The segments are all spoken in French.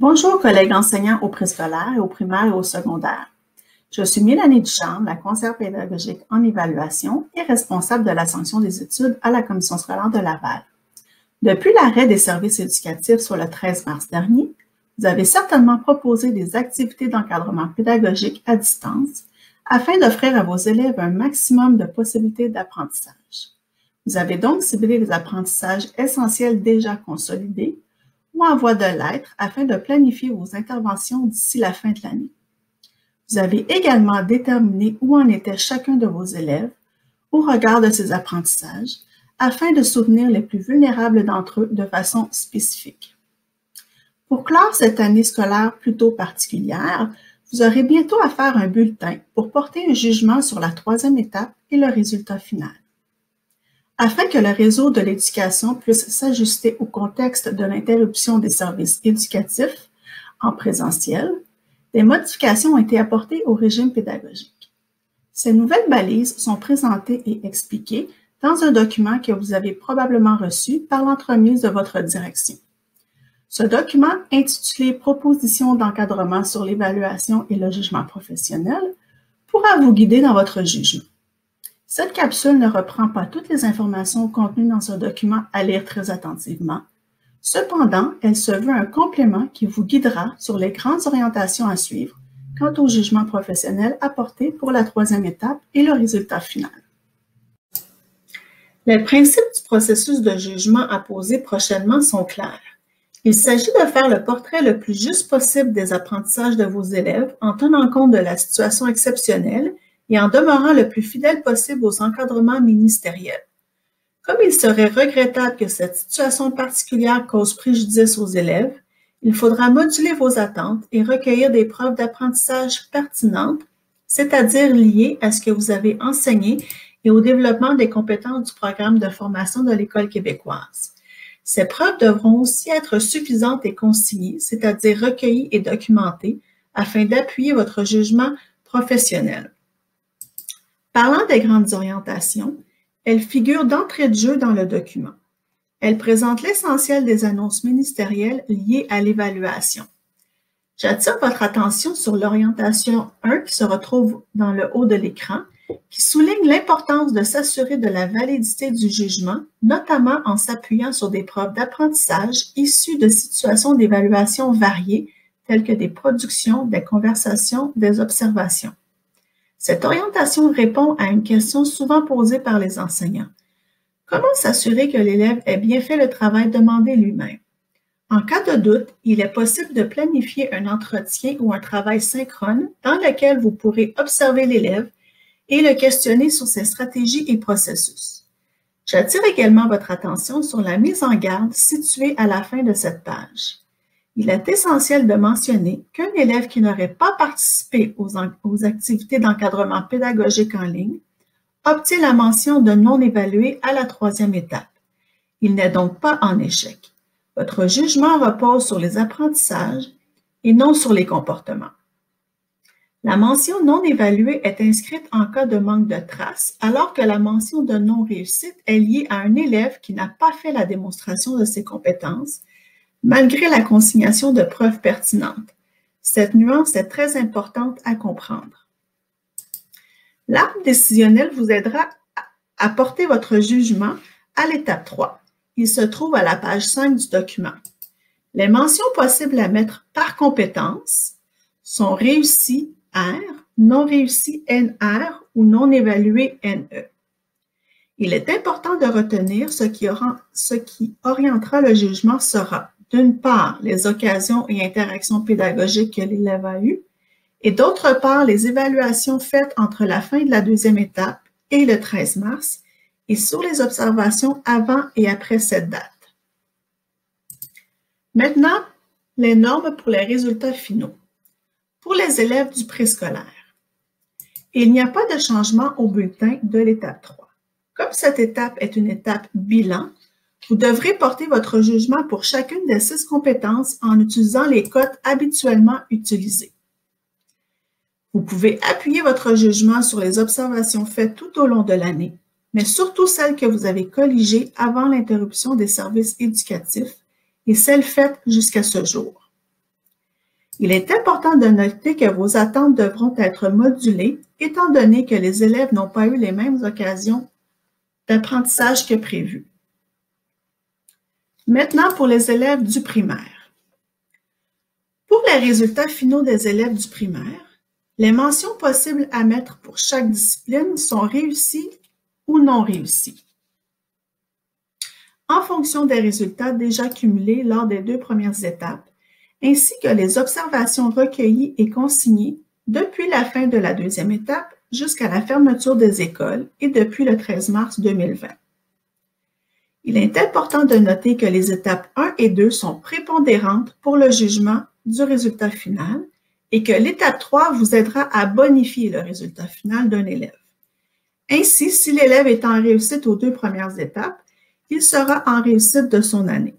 Bonjour collègues enseignants au préscolaire et au primaire et au secondaire. Je suis Mélanie Ducharme, la conseillère pédagogique en évaluation et responsable de la sanction des études à la Commission scolaire de Laval. Depuis l'arrêt des services éducatifs sur le 13 mars dernier, vous avez certainement proposé des activités d'encadrement pédagogique à distance afin d'offrir à vos élèves un maximum de possibilités d'apprentissage. Vous avez donc ciblé les apprentissages essentiels déjà consolidés ou en voie de l'être afin de planifier vos interventions d'ici la fin de l'année. Vous avez également déterminé où en était chacun de vos élèves au regard de ces apprentissages afin de soutenir les plus vulnérables d'entre eux de façon spécifique. Pour clore cette année scolaire plutôt particulière, vous aurez bientôt à faire un bulletin pour porter un jugement sur la troisième étape et le résultat final. Afin que le réseau de l'éducation puisse s'ajuster au contexte de l'interruption des services éducatifs en présentiel, des modifications ont été apportées au régime pédagogique. Ces nouvelles balises sont présentées et expliquées dans un document que vous avez probablement reçu par l'entremise de votre direction. Ce document, intitulé « Propositions d'encadrement sur l'évaluation et le jugement professionnel », pourra vous guider dans votre jugement. Cette capsule ne reprend pas toutes les informations contenues dans ce document à lire très attentivement. Cependant, elle se veut un complément qui vous guidera sur les grandes orientations à suivre quant au jugement professionnel apporté pour la troisième étape et le résultat final. Les principes du processus de jugement à poser prochainement sont clairs. Il s'agit de faire le portrait le plus juste possible des apprentissages de vos élèves en tenant compte de la situation exceptionnelle et en demeurant le plus fidèle possible aux encadrements ministériels. Comme il serait regrettable que cette situation particulière cause préjudice aux élèves, il faudra moduler vos attentes et recueillir des preuves d'apprentissage pertinentes, c'est-à-dire liées à ce que vous avez enseigné et au développement des compétences du programme de formation de l'École québécoise. Ces preuves devront aussi être suffisantes et consignées, c'est-à-dire recueillies et documentées, afin d'appuyer votre jugement professionnel. Parlant des grandes orientations, elles figurent d'entrée de jeu dans le document. Elles présentent l'essentiel des annonces ministérielles liées à l'évaluation. J'attire votre attention sur l'orientation 1 qui se retrouve dans le haut de l'écran, qui souligne l'importance de s'assurer de la validité du jugement, notamment en s'appuyant sur des preuves d'apprentissage issues de situations d'évaluation variées, telles que des productions, des conversations, des observations. Cette orientation répond à une question souvent posée par les enseignants. Comment s'assurer que l'élève ait bien fait le travail demandé lui-même? En cas de doute, il est possible de planifier un entretien ou un travail synchrone dans lequel vous pourrez observer l'élève et le questionner sur ses stratégies et processus. J'attire également votre attention sur la mise en garde située à la fin de cette page. Il est essentiel de mentionner qu'un élève qui n'aurait pas participé aux activités d'encadrement pédagogique en ligne obtient la mention de non évalué à la troisième étape. Il n'est donc pas en échec. Votre jugement repose sur les apprentissages et non sur les comportements. La mention non évaluée est inscrite en cas de manque de traces, alors que la mention de non réussite est liée à un élève qui n'a pas fait la démonstration de ses compétences, malgré la consignation de preuves pertinentes. Cette nuance est très importante à comprendre. L'arbre décisionnel vous aidera à porter votre jugement à l'étape 3. Il se trouve à la page 5 du document. Les mentions possibles à mettre par compétence sont réussies R, non réussi NR ou non évalué NE. Il est important de retenir ce qui orientera le jugement sera d'une part, les occasions et interactions pédagogiques que l'élève a eues, et d'autre part, les évaluations faites entre la fin de la deuxième étape et le 13 mars, et sur les observations avant et après cette date. Maintenant, les normes pour les résultats finaux. Pour les élèves du préscolaire, il n'y a pas de changement au bulletin de l'étape 3. Comme cette étape est une étape bilan, vous devrez porter votre jugement pour chacune des 6 compétences en utilisant les cotes habituellement utilisées. Vous pouvez appuyer votre jugement sur les observations faites tout au long de l'année, mais surtout celles que vous avez colligées avant l'interruption des services éducatifs et celles faites jusqu'à ce jour. Il est important de noter que vos attentes devront être modulées, étant donné que les élèves n'ont pas eu les mêmes occasions d'apprentissage que prévu. Maintenant, pour les élèves du primaire. Pour les résultats finaux des élèves du primaire, les mentions possibles à mettre pour chaque discipline sont réussies ou non réussies, en fonction des résultats déjà cumulés lors des 2 premières étapes, ainsi que les observations recueillies et consignées depuis la fin de la 2e étape jusqu'à la fermeture des écoles et depuis le 13 mars 2020. Il est important de noter que les étapes 1 et 2 sont prépondérantes pour le jugement du résultat final et que l'étape 3 vous aidera à bonifier le résultat final d'un élève. Ainsi, si l'élève est en réussite aux 2 premières étapes, il sera en réussite de son année.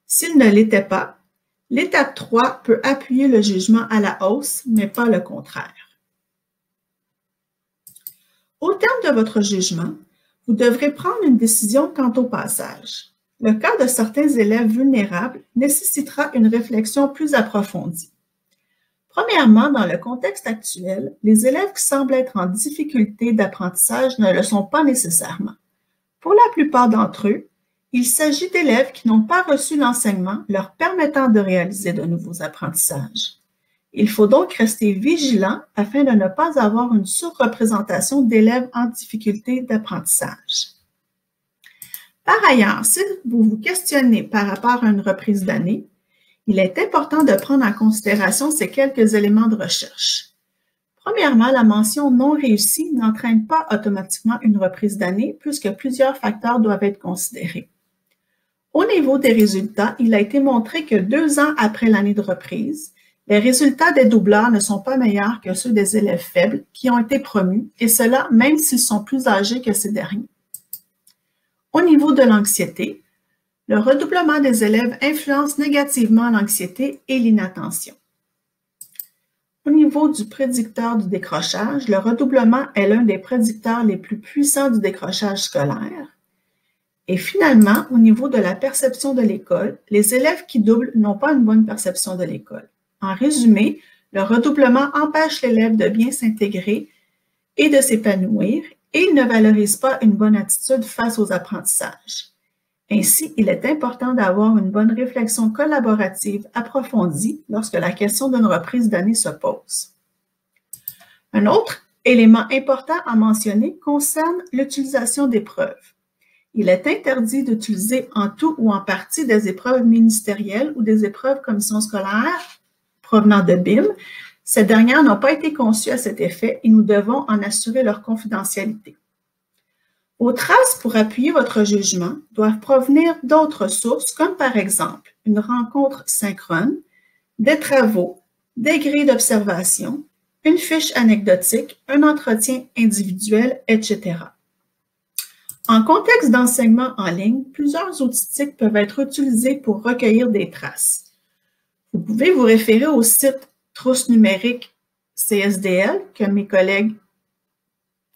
S'il ne l'était pas, l'étape 3 peut appuyer le jugement à la hausse, mais pas le contraire. Au terme de votre jugement, vous devrez prendre une décision quant au passage. Le cas de certains élèves vulnérables nécessitera une réflexion plus approfondie. Premièrement, dans le contexte actuel, les élèves qui semblent être en difficulté d'apprentissage ne le sont pas nécessairement. Pour la plupart d'entre eux, il s'agit d'élèves qui n'ont pas reçu l'enseignement leur permettant de réaliser de nouveaux apprentissages. Il faut donc rester vigilant afin de ne pas avoir une surreprésentation d'élèves en difficulté d'apprentissage. Par ailleurs, si vous vous questionnez par rapport à une reprise d'année, il est important de prendre en considération ces quelques éléments de recherche. Premièrement, la mention non réussie n'entraîne pas automatiquement une reprise d'année puisque plusieurs facteurs doivent être considérés. Au niveau des résultats, il a été montré que 2 ans après l'année de reprise, les résultats des doubleurs ne sont pas meilleurs que ceux des élèves faibles qui ont été promus, et cela même s'ils sont plus âgés que ces derniers. Au niveau de l'anxiété, le redoublement des élèves influence négativement l'anxiété et l'inattention. Au niveau du prédicteur du décrochage, le redoublement est l'un des prédicteurs les plus puissants du décrochage scolaire. Et finalement, au niveau de la perception de l'école, les élèves qui doublent n'ont pas une bonne perception de l'école. En résumé, le redoublement empêche l'élève de bien s'intégrer et de s'épanouir, et il ne valorise pas une bonne attitude face aux apprentissages. Ainsi, il est important d'avoir une bonne réflexion collaborative approfondie lorsque la question d'une reprise d'année se pose. Un autre élément important à mentionner concerne l'utilisation d'épreuves. Il est interdit d'utiliser en tout ou en partie des épreuves ministérielles ou des épreuves commission scolaire provenant de BIM. Ces dernières n'ont pas été conçues à cet effet et nous devons en assurer leur confidentialité. Vos traces pour appuyer votre jugement doivent provenir d'autres sources comme par exemple une rencontre synchrone, des travaux, des grilles d'observation, une fiche anecdotique, un entretien individuel, etc. En contexte d'enseignement en ligne, plusieurs outils TIC peuvent être utilisés pour recueillir des traces. Vous pouvez vous référer au site Trousse numérique CSDL que mes collègues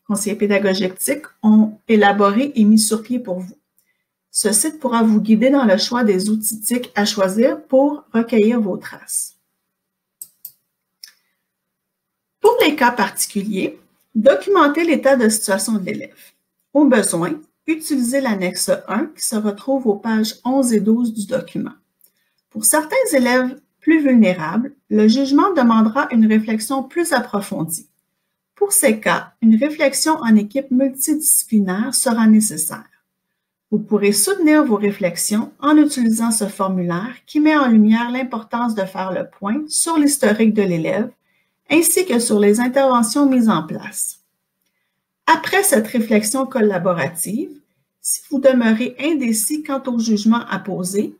conseillers pédagogiques TIC ont élaboré et mis sur pied pour vous. Ce site pourra vous guider dans le choix des outils TIC à choisir pour recueillir vos traces. Pour les cas particuliers, documentez l'état de situation de l'élève. Au besoin, utilisez l'annexe 1 qui se retrouve aux pages 11 et 12 du document. Pour certains élèves plus vulnérables, le jugement demandera une réflexion plus approfondie. Pour ces cas, une réflexion en équipe multidisciplinaire sera nécessaire. Vous pourrez soutenir vos réflexions en utilisant ce formulaire qui met en lumière l'importance de faire le point sur l'historique de l'élève ainsi que sur les interventions mises en place. Après cette réflexion collaborative, si vous demeurez indécis quant au jugement à poser,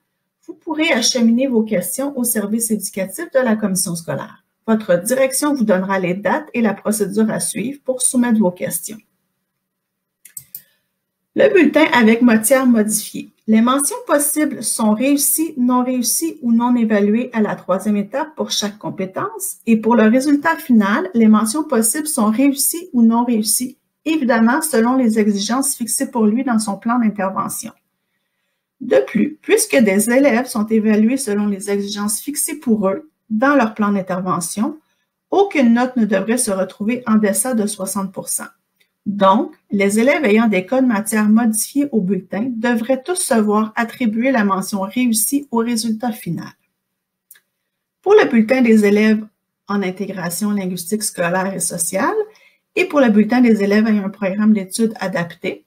vous pourrez acheminer vos questions au service éducatif de la commission scolaire. Votre direction vous donnera les dates et la procédure à suivre pour soumettre vos questions. Le bulletin avec motière modifiée. Les mentions possibles sont réussies, non réussies ou non évaluées à la 3e étape pour chaque compétence. Et pour le résultat final, les mentions possibles sont réussies ou non réussies, évidemment selon les exigences fixées pour lui dans son plan d'intervention. De plus, puisque des élèves sont évalués selon les exigences fixées pour eux, dans leur plan d'intervention, aucune note ne devrait se retrouver en deçà de 60 %. Donc, les élèves ayant des codes matières modifiés au bulletin devraient tous se voir attribuer la mention réussie au résultat final. Pour le bulletin des élèves en intégration linguistique scolaire et sociale et pour le bulletin des élèves ayant un programme d'études adapté,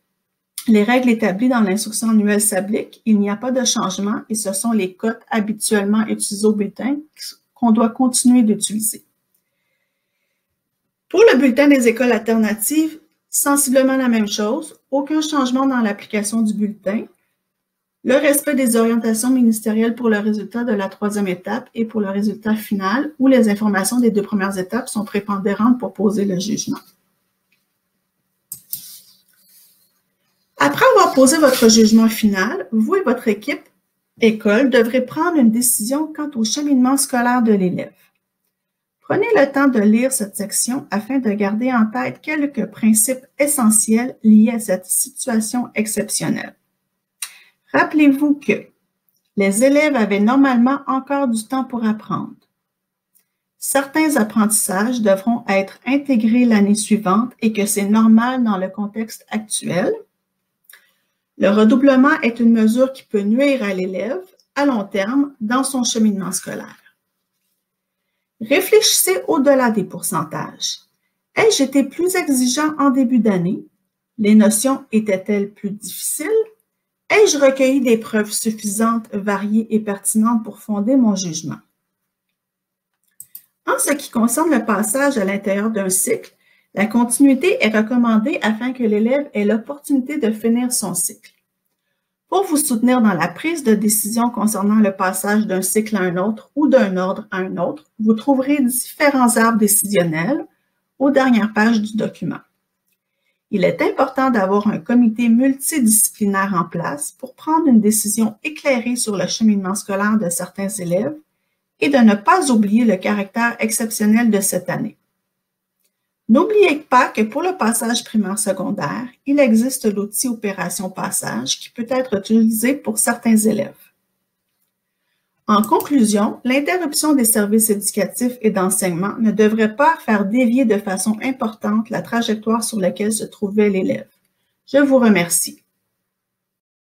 les règles établies dans l'instruction annuelle s'appliquent, il n'y a pas de changement et ce sont les cotes habituellement utilisées au bulletin qu'on doit continuer d'utiliser. Pour le bulletin des écoles alternatives, sensiblement la même chose, aucun changement dans l'application du bulletin, le respect des orientations ministérielles pour le résultat de la 3e étape et pour le résultat final, où les informations des 2 premières étapes sont prépondérantes pour poser le jugement. Après avoir posé votre jugement final, vous et votre équipe école devrez prendre une décision quant au cheminement scolaire de l'élève. Prenez le temps de lire cette section afin de garder en tête quelques principes essentiels liés à cette situation exceptionnelle. Rappelez-vous que les élèves avaient normalement encore du temps pour apprendre. Certains apprentissages devront être intégrés l'année suivante et que c'est normal dans le contexte actuel. Le redoublement est une mesure qui peut nuire à l'élève à long terme dans son cheminement scolaire. Réfléchissez au-delà des pourcentages. Ai-je été plus exigeant en début d'année? Les notions étaient-elles plus difficiles? Ai-je recueilli des preuves suffisantes, variées et pertinentes pour fonder mon jugement? En ce qui concerne le passage à l'intérieur d'un cycle, la continuité est recommandée afin que l'élève ait l'opportunité de finir son cycle. Pour vous soutenir dans la prise de décision concernant le passage d'un cycle à un autre ou d'un ordre à un autre, vous trouverez différents arbres décisionnels aux dernières pages du document. Il est important d'avoir un comité multidisciplinaire en place pour prendre une décision éclairée sur le cheminement scolaire de certains élèves et de ne pas oublier le caractère exceptionnel de cette année. N'oubliez pas que pour le passage primaire-secondaire, il existe l'outil Opération Passage qui peut être utilisé pour certains élèves. En conclusion, l'interruption des services éducatifs et d'enseignement ne devrait pas faire dévier de façon importante la trajectoire sur laquelle se trouvait l'élève. Je vous remercie.